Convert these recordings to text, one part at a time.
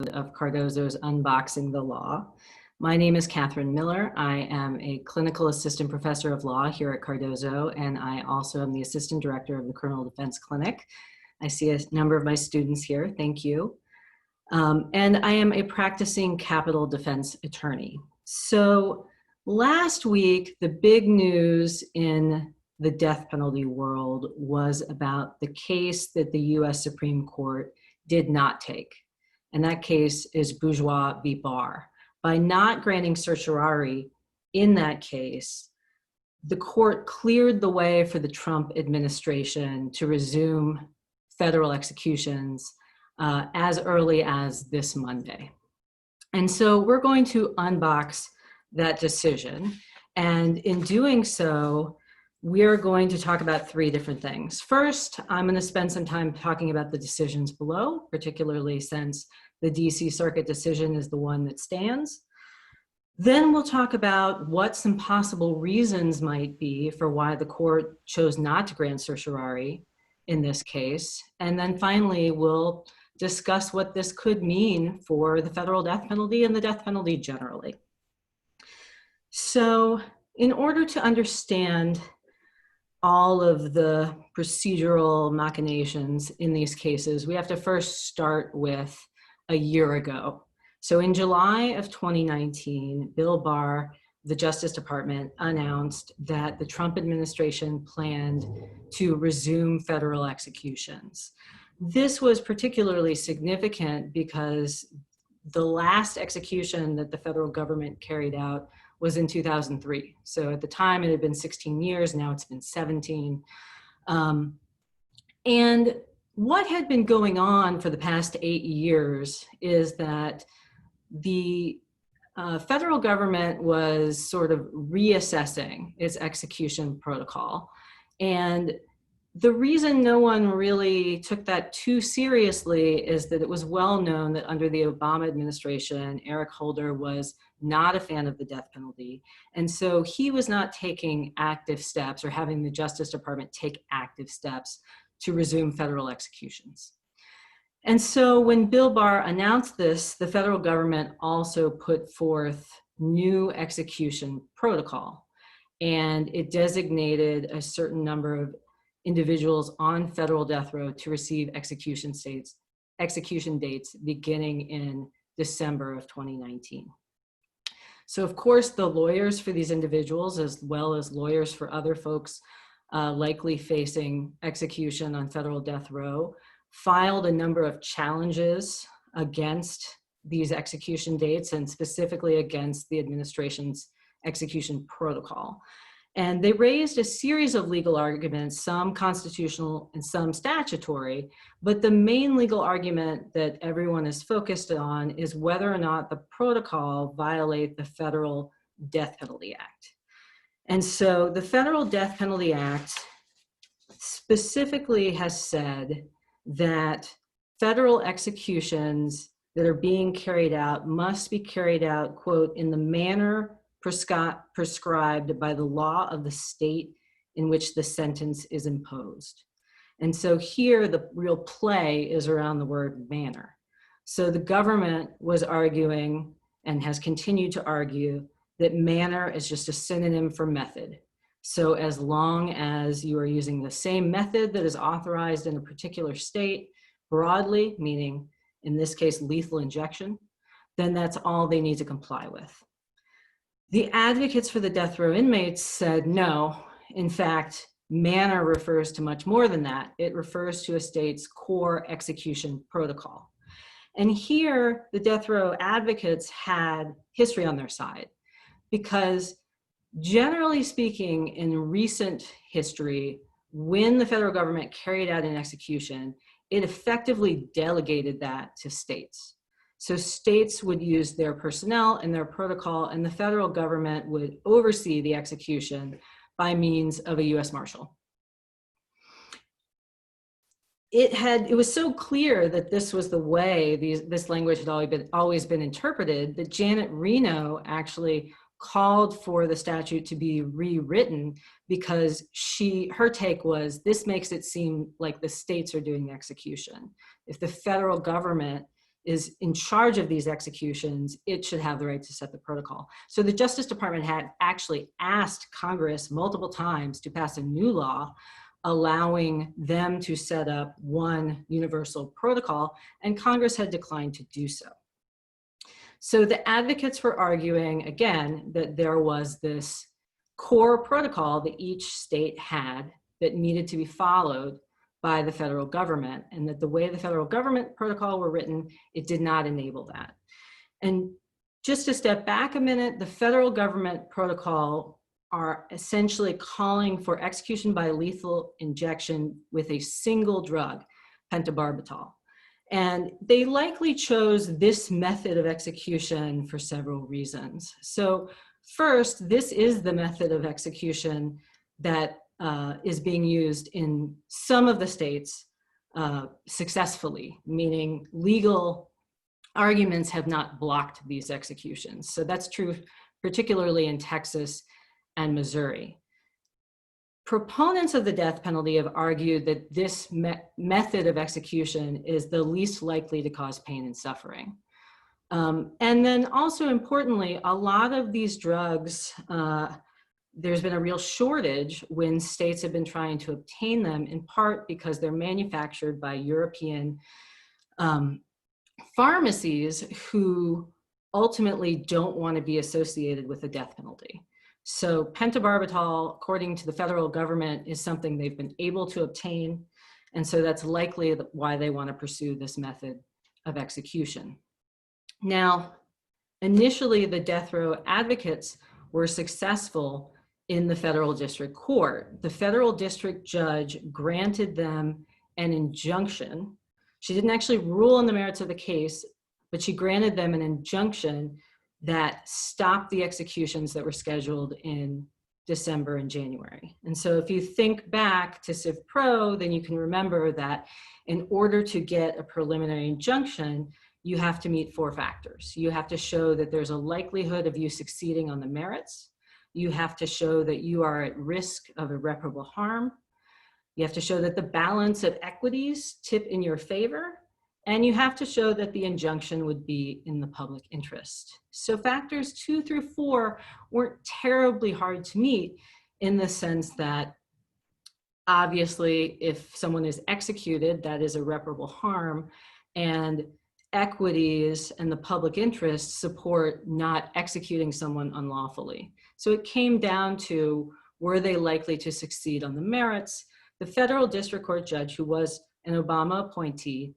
of Cardozo's Unboxing the Law. My name is Kathryn Miller. I am a clinical assistant professor of law here at Cardozo, and I also am the assistant director of the Criminal Defense Clinic. I see a number of my students here. Thank you. And I am a practicing capital defense attorney. So last week, the big news in the death penalty world was about the case that the US Supreme Court did not take. And that case is Bourgeois v. Barr. By not granting certiorari in that case, the court cleared the way for the Trump administration to resume federal executions as early as this Monday. And so we're going to unbox that decision. And in doing so, we're going to talk about three different things. First, I'm going to spend some time talking about the decisions below, particularly since the DC Circuit decision is the one that stands. Then we'll talk about what some possible reasons might be for why the court chose not to grant certiorari in this case. And then finally, we'll discuss what this could mean for the federal death penalty and the death penalty generally. So in order to understand all of the procedural machinations in these cases, we have to first start with a year ago. So in July of 2019, Bill Barr, the Justice Department, announced that the Trump administration planned to resume federal executions. This was particularly significant because the last execution that the federal government carried out was in 2003. So at the time it had been 16 years, now it's been 17. And what had been going on for the past 8 years is that the federal government was sort of reassessing its execution protocol. And the reason no one really took that too seriously is that it was well known that under the Obama administration, Eric Holder was not a fan of the death penalty. And so he was not taking active steps or having the Justice Department take active steps to resume federal executions. And so when Bill Barr announced this, the federal government also put forth new execution protocol. And it designated a certain number of individuals on federal death row to receive execution dates beginning in December of 2019. So of course, the lawyers for these individuals, as well as lawyers for other folks likely facing execution on federal death row, filed a number of challenges against these execution dates and specifically against the administration's execution protocol. And they raised a series of legal arguments, some constitutional and some statutory, but the main legal argument that everyone is focused on is whether or not the protocol violate the Federal Death Penalty Act. And so the Federal Death Penalty Act specifically has said that federal executions that are being carried out must be carried out, quote, in the manner prescribed by the law of the state in which the sentence is imposed. And so here the real play is around the word manner. So the government was arguing and has continued to argue that manner is just a synonym for method. So as long as you are using the same method that is authorized in a particular state broadly, meaning in this case lethal injection, then that's all they need to comply with. The advocates for the death row inmates said no. In fact, manner refers to much more than that. It refers to a state's core execution protocol. And here, the death row advocates had history on their side because generally speaking, in recent history, when the federal government carried out an execution, it effectively delegated that to states. So states would use their personnel and their protocol, and the federal government would oversee the execution by means of a US Marshal. It was so clear that this was the way this language had always been interpreted that Janet Reno actually called for the statute to be rewritten because her take was this makes it seem like the states are doing the execution. If the federal government is in charge of these executions, it should have the right to set the protocol. So the Justice Department had actually asked Congress multiple times to pass a new law allowing them to set up one universal protocol, and Congress had declined to do so. So the advocates were arguing, again, that there was this core protocol that each state had that needed to be followed by the federal government, and that the way the federal government protocol were written, it did not enable that. And just to step back a minute, the federal government protocol are essentially calling for execution by lethal injection with a single drug, pentobarbital. And they likely chose this method of execution for several reasons. So first, this is the method of execution that is being used in some of the states successfully, meaning legal arguments have not blocked these executions. So that's true particularly in Texas and Missouri. Proponents of the death penalty have argued that this method of execution is the least likely to cause pain and suffering. And then also importantly, a lot of these drugs, there's been a real shortage when states have been trying to obtain them, in part because they're manufactured by European pharmacies who ultimately don't want to be associated with the death penalty. So pentobarbital, according to the federal government, is something they've been able to obtain. And so that's likely why they want to pursue this method of execution. Now, initially, the death row advocates were successful in the federal district court. The federal district judge granted them an injunction. She didn't actually rule on the merits of the case, but she granted them an injunction that stopped the executions that were scheduled in December and January. And so if you think back to Civ Pro, then you can remember that in order to get a preliminary injunction, you have to meet 4 factors. You have to show that there's a likelihood of you succeeding on the merits. You have to show that you are at risk of irreparable harm. You have to show that the balance of equities tip in your favor. And you have to show that the injunction would be in the public interest. So factors 2 through 4 weren't terribly hard to meet, in the sense that obviously if someone is executed, that is irreparable harm, and equities and the public interest support not executing someone unlawfully. So it came down to, were they likely to succeed on the merits? The federal district court judge, who was an Obama appointee,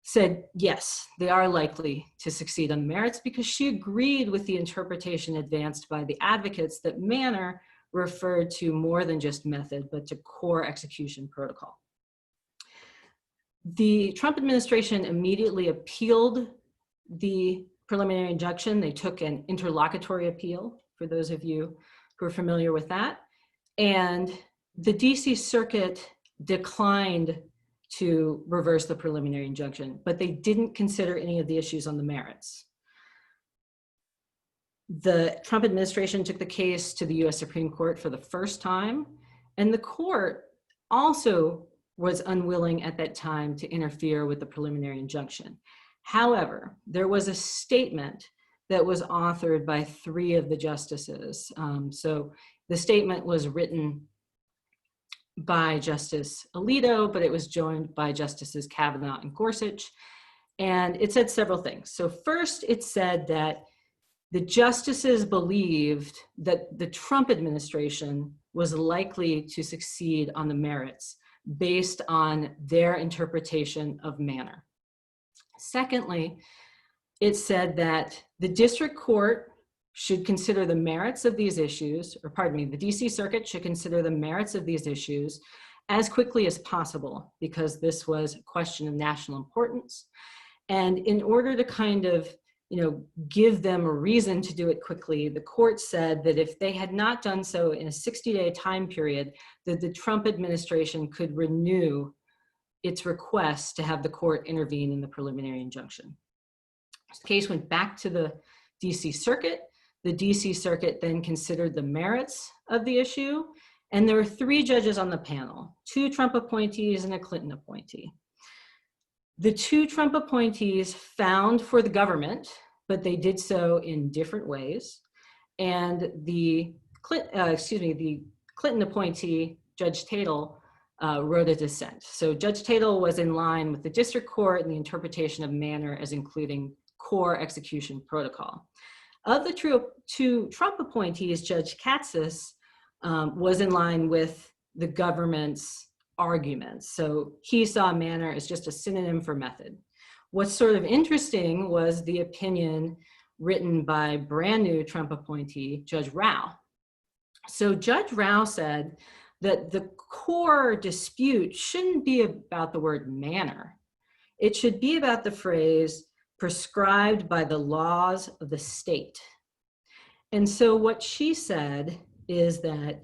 said, yes, they are likely to succeed on the merits, because she agreed with the interpretation advanced by the advocates that manner referred to more than just method, but to core execution protocol. The Trump administration immediately appealed the preliminary injunction. They took an interlocutory appeal, for those of you who are familiar with that. And the DC Circuit declined to reverse the preliminary injunction, but they didn't consider any of the issues on the merits. The Trump administration took the case to the US Supreme Court for the first time, and the court also was unwilling at that time to interfere with the preliminary injunction. However, there was a statement that was authored by 3 of the justices. So the statement was written by Justice Alito, but it was joined by Justices Kavanaugh and Gorsuch. And it said several things. So first, it said that the justices believed that the Trump administration was likely to succeed on the merits based on their interpretation of manner. Secondly, it said that the district court should consider the merits of these issues, or pardon me, the DC Circuit should consider the merits of these issues as quickly as possible, because this was a question of national importance. And in order to kind of, give them a reason to do it quickly, the court said that if they had not done so in a 60-day time period, that the Trump administration could renew its request to have the court intervene in the preliminary injunction. The case went back to the DC Circuit. The DC Circuit then considered the merits of the issue, and there were 3 judges on the panel, 2 Trump appointees and a Clinton appointee. The two Trump appointees found for the government, but they did so in different ways. And the Clinton appointee, Judge Tatel, wrote a dissent. So Judge Tatel was in line with the district court in the interpretation of manner as including core execution protocol. Of the two Trump appointees, Judge Katsas was in line with the government's arguments. So he saw manner as just a synonym for method. What's sort of interesting was the opinion written by brand new Trump appointee, Judge Rao. So Judge Rao said that the core dispute shouldn't be about the word manner. It should be about the phrase prescribed by the laws of the state. And so what she said is that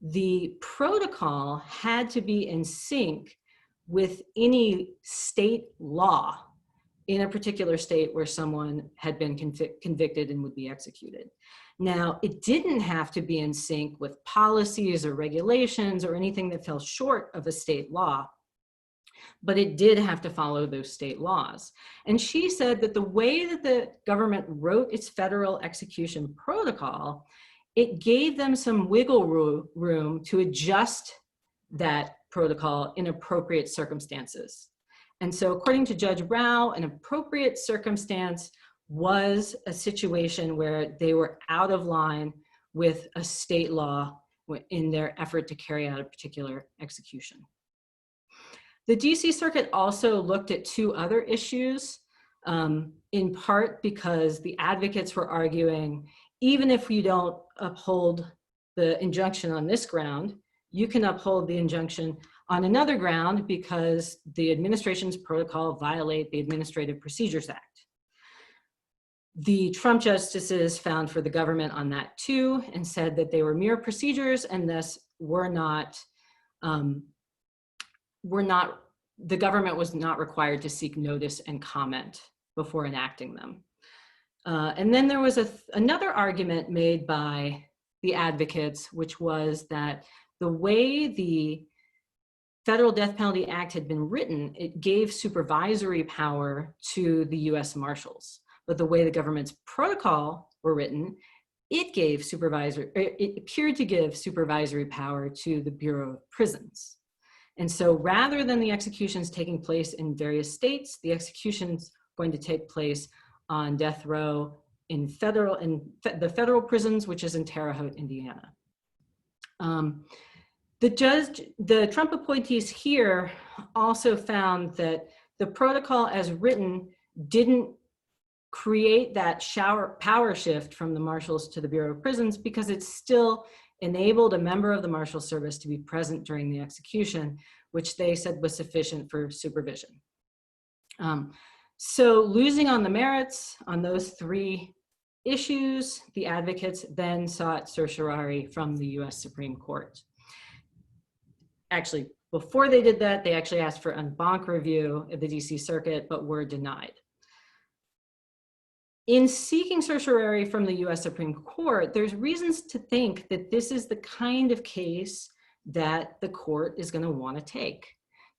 the protocol had to be in sync with any state law in a particular state where someone had been convicted and would be executed. Now, it didn't have to be in sync with policies or regulations or anything that fell short of a state law, but it did have to follow those state laws. And she said that the way that the government wrote its federal execution protocol, it gave them some wiggle room to adjust that protocol in appropriate circumstances. And so according to Judge Rao, an appropriate circumstance was a situation where they were out of line with a state law in their effort to carry out a particular execution. The DC Circuit also looked at two other issues, in part because the advocates were arguing, even if you don't uphold the injunction on this ground, you can uphold the injunction on another ground because the administration's protocol violate the Administrative Procedures Act. The Trump justices found for the government on that too and said that they were mere procedures and thus the government was not required to seek notice and comment before enacting them. And then there was another argument made by the advocates, which was that the way the Federal Death Penalty Act had been written, it gave supervisory power to the US Marshals. But the way the government's protocol were written, it appeared to give supervisory power to the Bureau of Prisons. And so rather than the executions taking place in various states, the executions going to take place on death row in the federal prisons, which is in Terre Haute, Indiana. The Trump appointees here also found that the protocol as written didn't create that power shift from the Marshals to the Bureau of Prisons because it still enabled a member of the Marshal Service to be present during the execution, which they said was sufficient for supervision. So losing on the merits on those three issues, the advocates then sought certiorari from the US Supreme Court. Actually, before they did that, they actually asked for en banc review at the DC Circuit, but were denied. In seeking certiorari from the US Supreme Court, there's reasons to think that this is the kind of case that the court is going to want to take.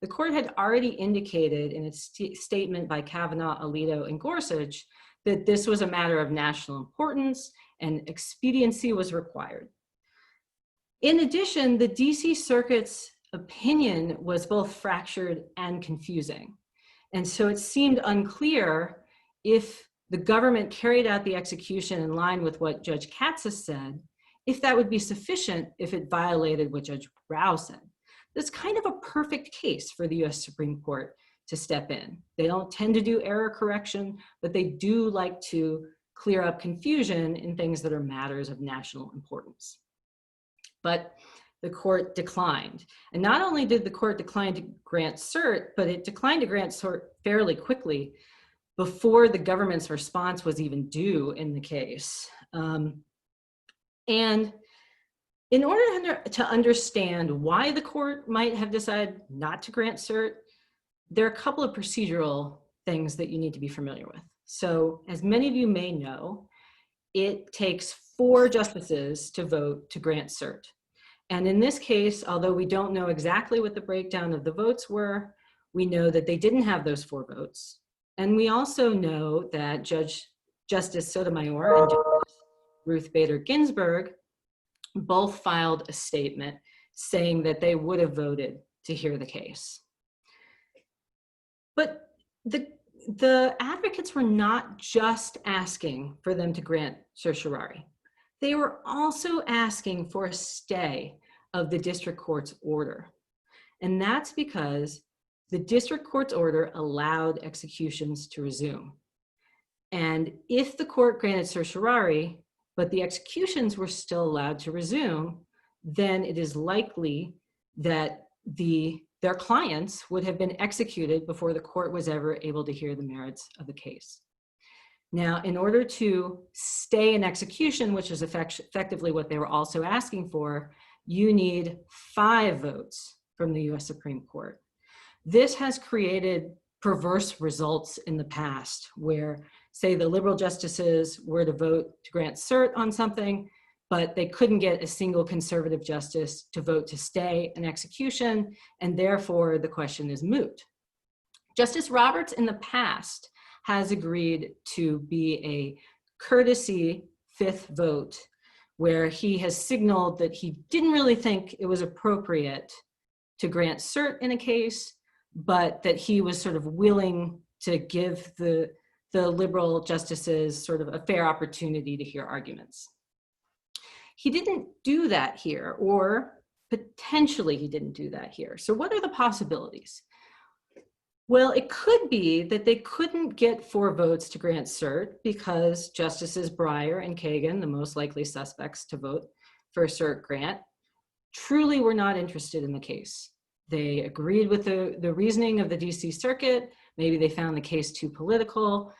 The court had already indicated in its statement by Kavanaugh, Alito, and Gorsuch that this was a matter of national importance and expediency was required. In addition, the DC Circuit's opinion was both fractured and confusing. And so it seemed unclear if the government carried out the execution in line with what Judge Katsas said, if that would be sufficient if it violated what Judge Rao said. That's kind of a perfect case for the US Supreme Court to step in. They don't tend to do error correction, but they do like to clear up confusion in things that are matters of national importance. But the court declined. And not only did the court decline to grant cert, but it declined to grant cert fairly quickly before the government's response was even due in the case. And in order to understand why the court might have decided not to grant cert, there are a couple of procedural things that you need to be familiar with. So as many of you may know, it takes 4 justices to vote to grant cert. And in this case, although we don't know exactly what the breakdown of the votes were, We know that they didn't have those 4 votes. And we also know that Justice Sotomayor and Justice Ruth Bader Ginsburg both filed a statement saying that they would have voted to hear the case. But the advocates were not just asking for them to grant certiorari. They were also asking for a stay of the district court's order. And that's because the district court's order allowed executions to resume. And if the court granted certiorari, but the executions were still allowed to resume, then it is likely that their clients would have been executed before the court was ever able to hear the merits of the case. Now, in order to stay an execution, which is effectively what they were also asking for, you need 5 votes from the US Supreme Court. This has created perverse results in the past where, say, the liberal justices were to vote to grant cert on something, but they couldn't get a single conservative justice to vote to stay an execution, and therefore the question is moot. Justice Roberts in the past has agreed to be a courtesy 5th vote, where he has signaled that he didn't really think it was appropriate to grant cert in a case, but that he was sort of willing to give the liberal justices sort of a fair opportunity to hear arguments. He didn't do that here, or potentially he didn't do that here. So what are the possibilities? Well, it could be that they couldn't get 4 votes to grant cert because Justices Breyer and Kagan, the most likely suspects to vote for a cert grant, truly were not interested in the case. They agreed with the reasoning of the DC Circuit. Maybe they found the case too political.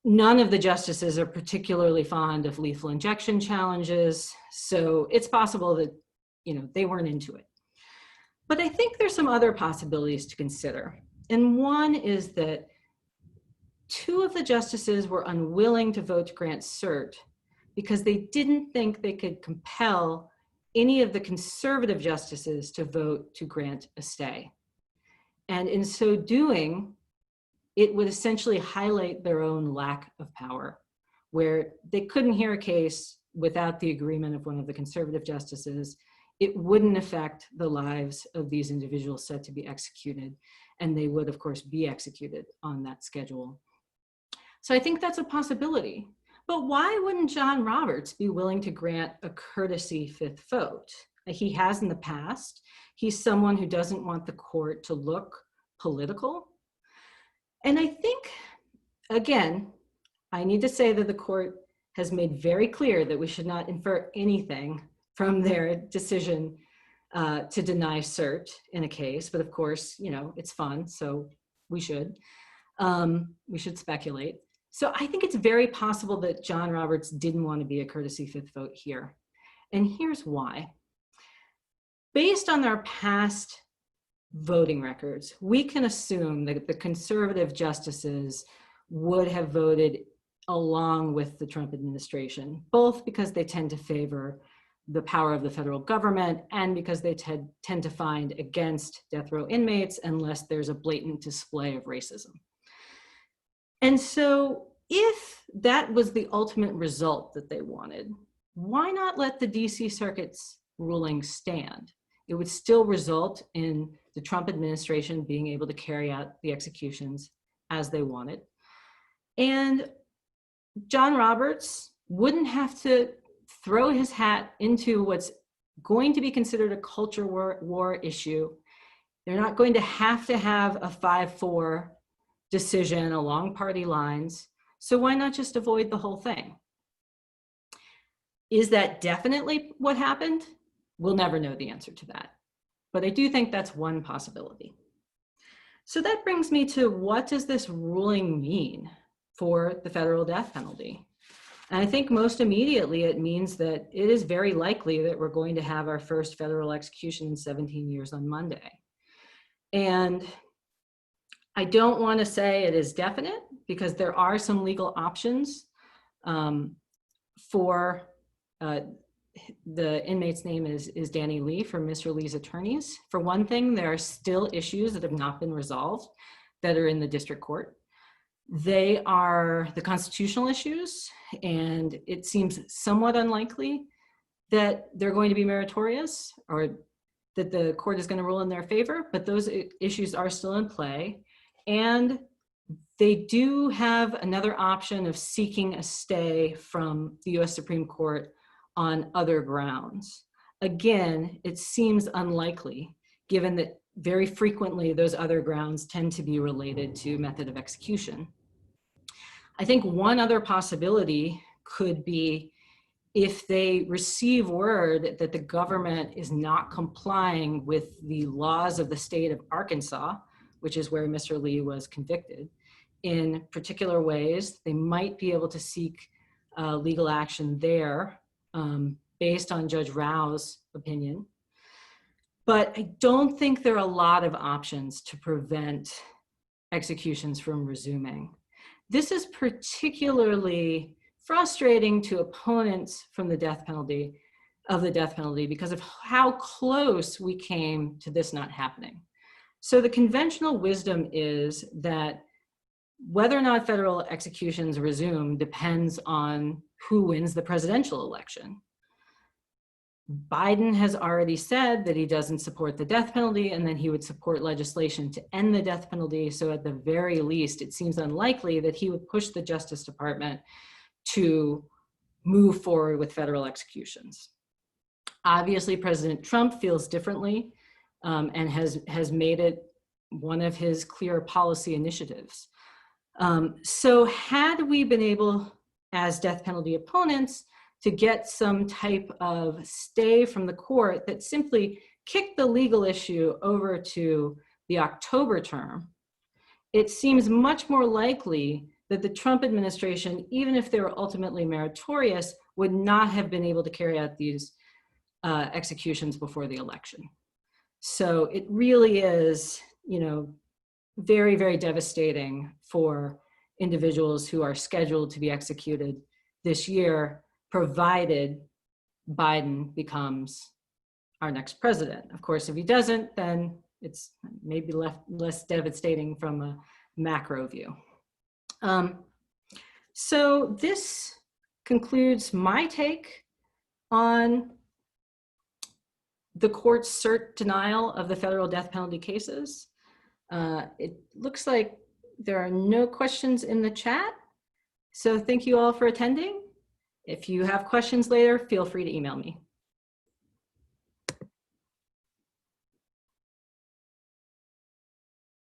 None of the justices are particularly fond of lethal injection challenges. So it's possible that, they weren't into it. But I think there's some other possibilities to consider. And one is that 2 of the justices were unwilling to vote to grant cert because they didn't think they could compel any of the conservative justices to vote to grant a stay. And in so doing, it would essentially highlight their own lack of power, where they couldn't hear a case without the agreement of one of the conservative justices. It wouldn't affect the lives of these individuals set to be executed, and they would, of course, be executed on that schedule. So I think that's a possibility. But why wouldn't John Roberts be willing to grant a courtesy 5th vote? He has in the past. He's someone who doesn't want the court to look political. And I think, again, I need to say that the court has made very clear that we should not infer anything from their decision to deny cert in a case. But of course, it's fun, so we should speculate. So I think it's very possible that John Roberts didn't want to be a courtesy 5th vote here. And here's why. Based on our past voting records, we can assume that the conservative justices would have voted along with the Trump administration, both because they tend to favor the power of the federal government and because they tend to find against death row inmates unless there's a blatant display of racism. And so if that was the ultimate result that they wanted, why not let the DC Circuit's ruling stand? It would still result in the Trump administration being able to carry out the executions as they wanted. And John Roberts wouldn't have to throw his hat into what's going to be considered a culture war issue. They're not going to have a 5-4 decision along party lines. So why not just avoid the whole thing? Is that definitely what happened? We'll never know the answer to that. But I do think that's one possibility. So that brings me to, what does this ruling mean for the federal death penalty? And I think most immediately it means that it is very likely that we're going to have our first federal execution in 17 years on Monday. And I don't want to say it is definite because there are some legal options for the inmate's name is Danny Lee from Mr. Lee's attorneys. For one thing, there are still issues that have not been resolved that are in the district court. They are the constitutional issues, and it seems somewhat unlikely that they're going to be meritorious or that the court is going to rule in their favor, but those issues are still in play. And they do have another option of seeking a stay from the US Supreme Court on other grounds. Again, it seems unlikely, given that very frequently those other grounds tend to be related to method of execution. I think one other possibility could be if they receive word that the government is not complying with the laws of the state of Arkansas, which is where Mr. Lee was convicted, in particular ways, they might be able to seek legal action there based on Judge Rao's opinion. But I don't think there are a lot of options to prevent executions from resuming. This is particularly frustrating to opponents from the death penalty, because of how close we came to this not happening. So the conventional wisdom is that whether or not federal executions resume depends on who wins the presidential election. Biden has already said that he doesn't support the death penalty and that he would support legislation to end the death penalty. So at the very least, it seems unlikely that he would push the Justice Department to move forward with federal executions. Obviously, President Trump feels differently and has made it one of his clear policy initiatives. So had we been able, as death penalty opponents, to get some type of stay from the court that simply kicked the legal issue over to the October term, it seems much more likely that the Trump administration, even if they were ultimately meritorious, would not have been able to carry out these executions before the election. So it really is, very, very devastating for individuals who are scheduled to be executed this year, provided Biden becomes our next president. Of course, if he doesn't, then it's maybe less devastating from a macro view. So this concludes my take on the court's cert denial of the federal death penalty cases. It looks like there are no questions in the chat. So thank you all for attending. If you have questions later, feel free to email me.